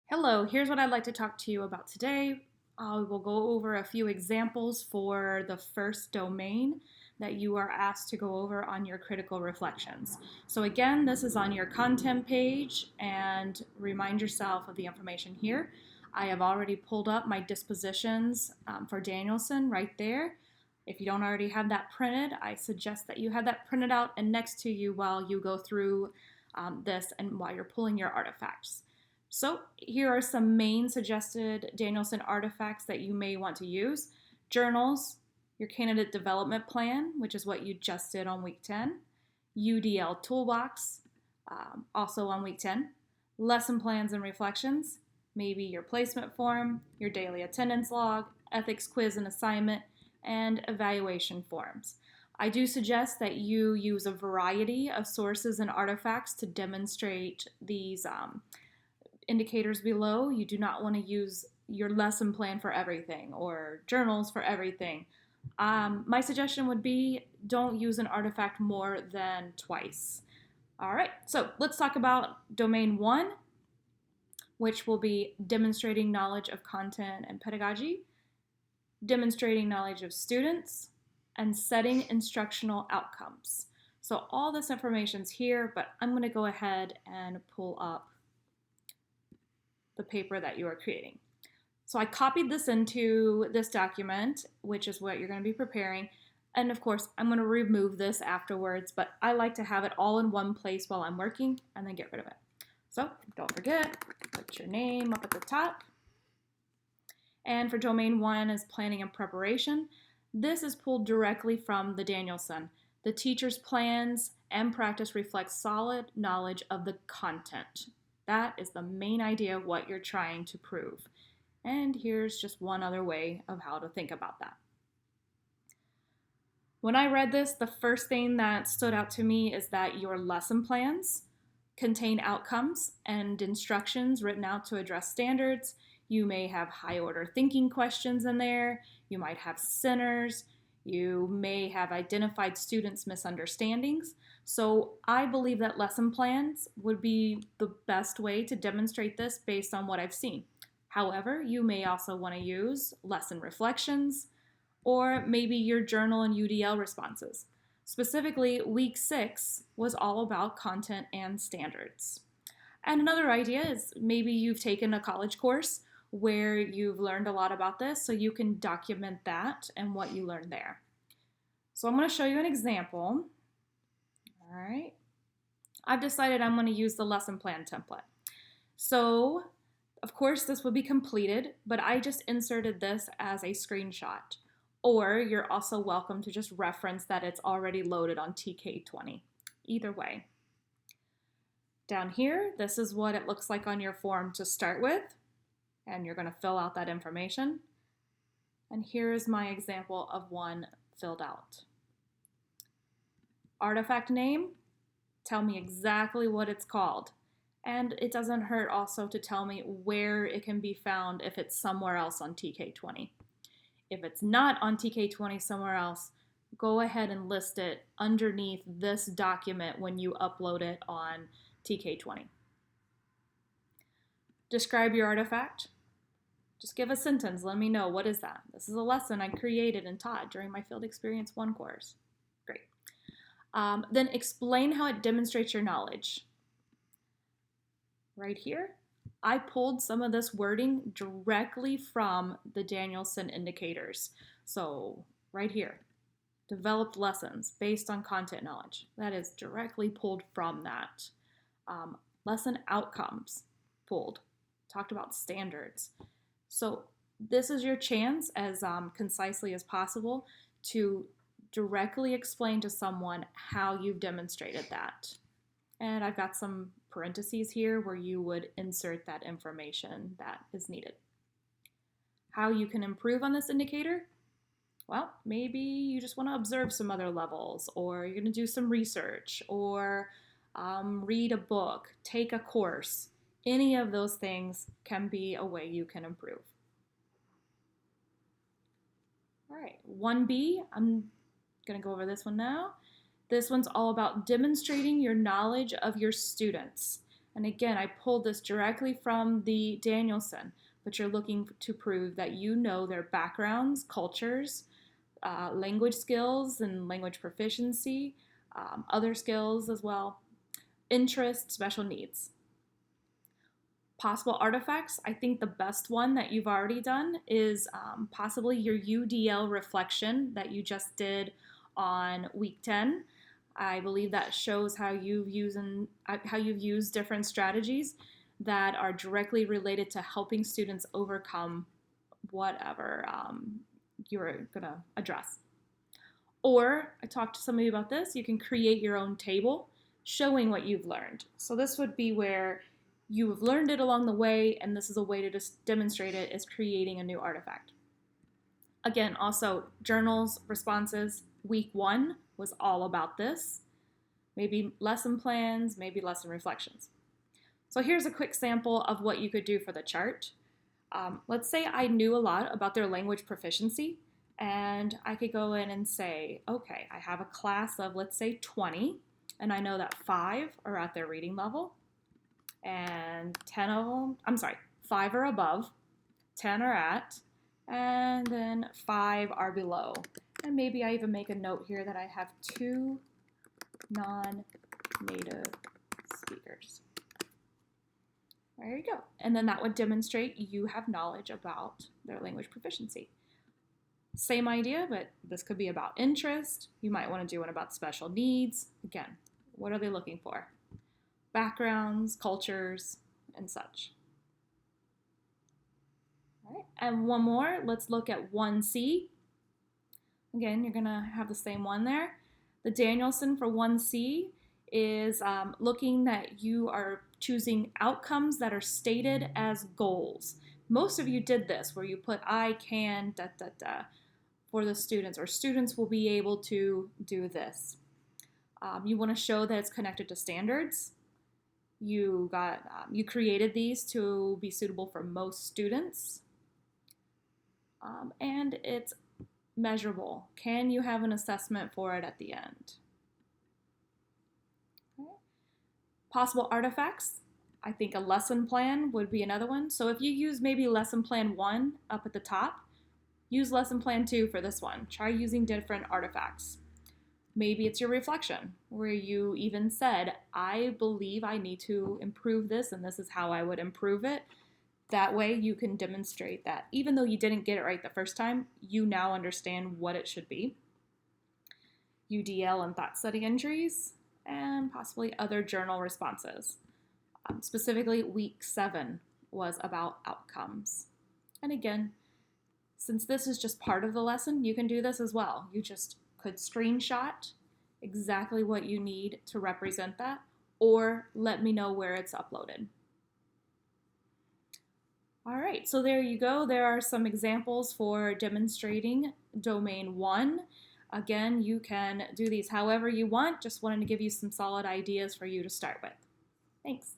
Hello, here's what I'd like to talk to you about today. We'll go over a few examples for the first domain that you are asked to go over on your critical reflections. So again, this is on your content page, and remind yourself of the information here. I have already pulled up my dispositions for Danielson right there. If you don't already have that printed, I suggest that you have that printed out and next to you while you go through this and while you're pulling your artifacts. So here are some main suggested Danielson artifacts that you may want to use. Journals, your candidate development plan, which is what you just did on week 10, UDL toolbox, also on week 10, lesson plans and reflections, maybe your placement form, your daily attendance log, ethics quiz and assignment, and evaluation forms. I do suggest that you use a variety of sources and artifacts to demonstrate these indicators below. You do not want to use your lesson plan for everything or journals for everything. My suggestion would be don't use an artifact more than twice. All right, so let's talk about domain 1, which will be demonstrating knowledge of content and pedagogy, demonstrating knowledge of students, and setting instructional outcomes. So all this information's here, but I'm going to go ahead and pull up the paper that you are creating. So I copied this into this document, which is what you're going to be preparing. And of course, I'm going to remove this afterwards, but I like to have it all in one place while I'm working and then get rid of it. So don't forget, put your name up at the top. And for domain 1 is planning and preparation. This is pulled directly from the Danielson. The teacher's plans and practice reflect solid knowledge of the content. That is the main idea of what you're trying to prove. And here's just one other way of how to think about that. When I read this, the first thing that stood out to me is that your lesson plans contain outcomes and instructions written out to address standards. You may have high order thinking questions in there. You might have centers. You may have identified students' misunderstandings. So I believe that lesson plans would be the best way to demonstrate this based on what I've seen. However, you may also want to use lesson reflections or maybe your journal and UDL responses. Specifically, week 6 was all about content and standards. And another idea is maybe you've taken a college course where you've learned a lot about this, so you can document that and what you learned there. So I'm going to show you an example. All right. I've decided I'm going to use the lesson plan template. So, of course, this would be completed, but I just inserted this as a screenshot. Or you're also welcome to just reference that it's already loaded on TK20. Either way. Down here, this is what it looks like on your form to start with. And you're going to fill out that information. And here is my example of one filled out. Artifact name, tell me exactly what it's called. And it doesn't hurt also to tell me where it can be found if it's somewhere else on TK20. If it's not on TK20 somewhere else, go ahead and list it underneath this document when you upload it on TK20. Describe your artifact. Just give a sentence. Let me know, what is that? This is a lesson I created and taught during my Field Experience 1 course. Great. Then explain how it demonstrates your knowledge. Right here, I pulled some of this wording directly from the Danielson indicators. So right here, developed lessons based on content knowledge. That is directly pulled from that. Lesson outcomes pulled. Talked about standards. So this is your chance, as concisely as possible, to directly explain to someone how you've demonstrated that. And I've got some parentheses here where you would insert that information that is needed. How you can improve on this indicator? Well, maybe you just want to observe some other levels, or you're going to do some research, or read a book, take a course. Any of those things can be a way you can improve. All right, 1B, I'm going to go over this one now. This one's all about demonstrating your knowledge of your students. And again, I pulled this directly from the Danielson, but you're looking to prove that you know their backgrounds, cultures, language skills and language proficiency, other skills as well, interests, special needs. Possible artifacts, I think the best one that you've already done is possibly your UDL reflection that you just did on week 10. I believe that shows how you've used different strategies that are directly related to helping students overcome whatever you're going to address. Or I talked to somebody about this, you can create your own table showing what you've learned. So this would be where you have learned it along the way, and this is a way to just demonstrate it, is creating a new artifact. Again, also journals, responses, week 1 was all about this. Maybe lesson plans, maybe lesson reflections. So here's a quick sample of what you could do for the chart. Let's say I knew a lot about their language proficiency, and I could go in and say, okay, I have a class of, let's say, 20, and I know that 5 are at their reading level, and 5 are above, 10 are at, and then 5 are below. And maybe I even make a note here that I have 2 non-native speakers. There you go. And then that would demonstrate you have knowledge about their language proficiency. Same idea, but this could be about interest. You might want to do one about special needs. Again, what are they looking for? Backgrounds, cultures, and such. All right, and one more. Let's look at 1C. Again, you're going to have the same one there. The Danielson for 1C is looking that you are choosing outcomes that are stated as goals. Most of you did this, where you put I can, for the students, or students will be able to do this. You want to show that it's connected to standards. You created these to be suitable for most students. And it's measurable. Can you have an assessment for it at the end? Okay. Possible artifacts. I think a lesson plan would be another one. So if you use maybe lesson plan 1 up at the top, use lesson plan 2 for this one. Try using different artifacts. Maybe it's your reflection, where you even said, I believe I need to improve this, and this is how I would improve it. That way you can demonstrate that even though you didn't get it right the first time, you now understand what it should be. UDL and thought study entries, and possibly other journal responses. Specifically, week 7 was about outcomes. And again, since this is just part of the lesson, you can do this as well. You just could screenshot exactly what you need to represent that, or let me know where it's uploaded. All right, so there you go. There are some examples for demonstrating domain 1. Again, you can do these however you want. Just wanted to give you some solid ideas for you to start with. Thanks.